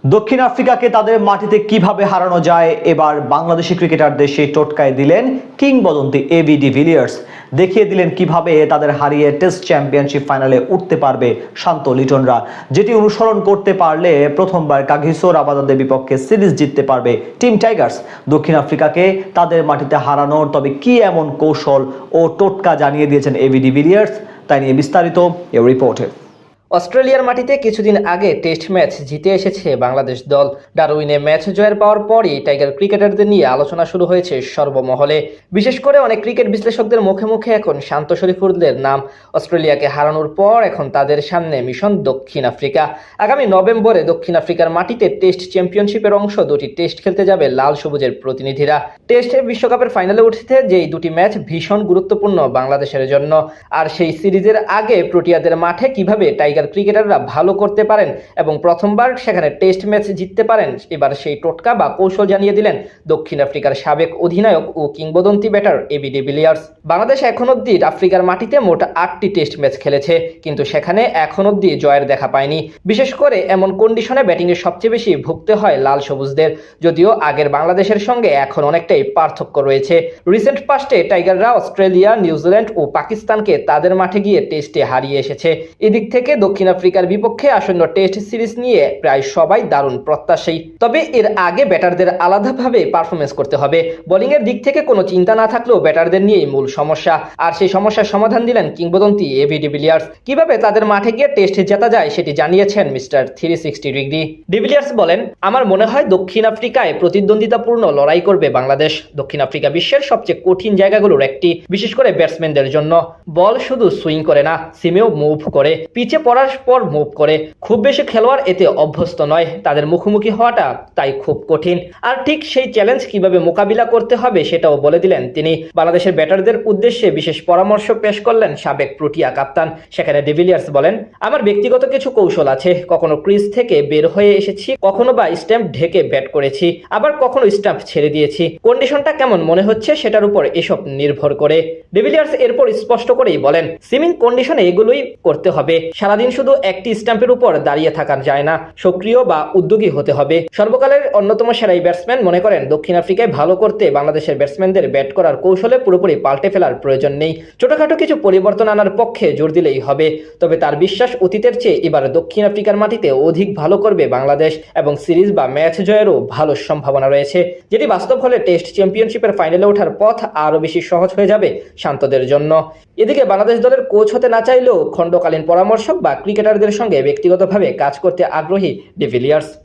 দক্ষিণ আফ্রিকাকে তাদের মাটিতে কিভাবে হারানো যায় এবার বাংলাদেশি ক্রিকেটারদের সেই টোটকায় দিলেন কিংবদন্তি এবি ডিভিলিয়ার্স। দেখিয়ে দিলেন কিভাবে তাদের হারিয়ে টেস্ট চ্যাম্পিয়নশিপ ফাইনালে উঠতে পারবে শান্ত লিটনরা, যেটি অনুসরণ করতে পারলে প্রথমবার কাগিসো রাবাদাদের বিপক্ষে সিরিজ জিততে পারবে টিম টাইগার্স। দক্ষিণ আফ্রিকাকে তাদের মাটিতে হারানোর তবে কি এমন কৌশল ও টোটকা জানিয়ে দিয়েছেন এবি ডিভিলিয়ার্স, তাই নিয়ে বিস্তারিত এ রিপোর্টে। অস্ট্রেলিয়ার মাটিতে কিছুদিন আগে টেস্ট ম্যাচ জিতে এসেছে বাংলাদেশ দল। ডারউইনে ম্যাচ জয়ের পাওয়ার পরই টাইগার ক্রিকেটারদের নিয়ে আলোচনা শুরু হয়েছে সর্বমহলে। বিশেষ করে অনেক ক্রিকেট বিশ্লেষকদের মুখে মুখে এখন শান্ত শরীফুলদের নাম। অস্ট্রেলিয়াকে হারানোর পর এখন তাদের সামনে মিশন দক্ষিণ আফ্রিকা। আগামী নভেম্বরে দক্ষিণ আফ্রিকার মাটিতে টেস্ট চ্যাম্পিয়নশিপের অংশ দুটি টেস্ট খেলতে যাবে লাল সবুজের প্রতিনিধিরা। টেস্টে বিশ্বকাপের ফাইনালে উঠতে যেই দুটি ম্যাচ ভীষণ গুরুত্বপূর্ণ বাংলাদেশের জন্য। আর সেই সিরিজের আগে প্রোটিয়াদের মাঠে কিভাবে টাইগার ক্রিকেটাররা ভালো করতে পারেন এবং প্রথমবার সেখানে টেস্ট ম্যাচ জিততে পারেন, এবার সেই টোটকা বা কৌশল জানিয়ে দিলেন দক্ষিণ আফ্রিকার সাবেক অধিনায়ক ও কিংবদন্তি ব্যাটার এবি ডিভিলিয়ার্স। বাংলাদেশ এখন অব্দি আফ্রিকার মাটিতে মোট 8টি টেস্ট ম্যাচ খেলেছে, কিন্তু সেখানে এখন অব্দি জয়ের দেখা পায়নি। বিশেষ করে এমন কন্ডিশনে ব্যাটিংয়ে সবচেয়ে বেশি ভুগতে হয় লাল সবুজদের। যদিও আগের বাংলাদেশের সঙ্গে এখন অনেকটাই পার্থক্য রয়েছে। রিসেন্ট পাস্টে টাইগাররা অস্ট্রেলিয়া, নিউজিল্যান্ড ও পাকিস্তানকে তাদের মাঠে গিয়ে টেস্টে হারিয়ে এসেছে। এদিক থেকে দক্ষিণ আফ্রিকার বিপক্ষে আসন্ন টেস্ট সিরিজ নিয়ে প্রায় সবাই দারুণ প্রত্যাশী। তবে এর আগে ব্যাটারদের আলাদাভাবে পারফরমেন্স করতে হবে। বোলিং এর দিক থেকে কোনো চিন্তা না থাকলেও ব্যাটারদের নিয়েই মূল সমস্যা, আর সেই সমস্যার সমাধান দিলেন কিংবদন্তি এবি ডিভিলিয়ার্স। কিভাবে তাদের মাঠে গিয়ে টেস্ট জেতা যায় সেটি জানিয়েছেন মিস্টার 360 ডিগ্রি। ডিভিলিয়ার্স বলেন, আমার মনে হয় দক্ষিণ আফ্রিকায় প্রতিদ্বন্দ্বিতাপূর্ণ লড়াই করবে বাংলাদেশ। দক্ষিণ আফ্রিকা বিশ্বের সবচেয়ে কঠিন জায়গাগুলোর একটি, বিশেষ করে ব্যাটসম্যানদের জন্য। বল শুধু সুইং করে না, সিমেও মুভ করে, পিচে পড়ার পর মুভ করে। খুব বেশি খেলোয়াড় এতে অভ্যস্ত নয়, তাদের মুখোমুখি হওয়াটা তাই খুব কঠিন। আর ঠিক সেই চ্যালেঞ্জ কিভাবে মোকাবিলা করতে হবে সেটাও বলে দিলেন তিনি। বাংলাদেশের ব্যাটারদের উদ্দেশ্যে বিশেষ পরামর্শ পেশ করলেন সাবেক প্রোটিয়া কাপ্তান। সেখানে ডিভিলিয়ার্স বলেন, আমার ব্যক্তিগত কিছু কৌশল আছে। কখনো ক্রিজ থেকে বের হয়ে এসেছি, কখনো বা স্ট্যাম্প ঢেকে ব্যাট করেছি, আবার কখনো স্ট্যাম্প ছেড়ে দিয়েছি। কন্ডিশনটা কেমন মনে হচ্ছে সেটার উপর এসব নির্ভর করে। ডিভিলিয়ার্স এরপর স্পষ্ট করেই বলেন, সুইমিং কন্ডিশনে এগুলোই করতে হবে। সারাদিন শুধু একটি স্ট্যাম্পের উপর দাঁড়িয়ে থাকা যায় না, সক্রিয় বা উদ্যোগী হতে হবে। সর্বকালের অন্যতম সেরা ব্যাটসম্যান মনে করেন দক্ষিণ আফ্রিকায় ভালো করতে বাংলাদেশের ব্যাটসম্যানদের ব্যাট করার কৌশলে পুরোপুরি পাল্টে ফেলার প্রয়োজন নেই। ছোটখাটো কিছু পরিবর্তন আনার পক্ষে জোর দিলেই হবে। তবে তার বিশ্বাস অতীতের চেয়ে এবার দক্ষিণ আফ্রিকার মাটিতে অধিক ভালো করবে বাংলাদেশ এবং সিরিজ বা ম্যাচ জয়েরও ভালো সম্ভাবনা রয়েছে, যেটি বাস্তব হলে টেস্ট চ্যাম্পিয়নশিপের ফাইনালে ওঠার পথ আরও বেশি সহজ হয়ে যাবে শান্তদের জন্য। এদিকে বাংলাদেশ দলের কোচ হতে না চাইলেও খণ্ডকালীন পরামর্শক বা ক্রিকেটারদের সঙ্গে ব্যক্তিগতভাবে কাজ করতে আগ্রহী ডিভিলিয়ার্স।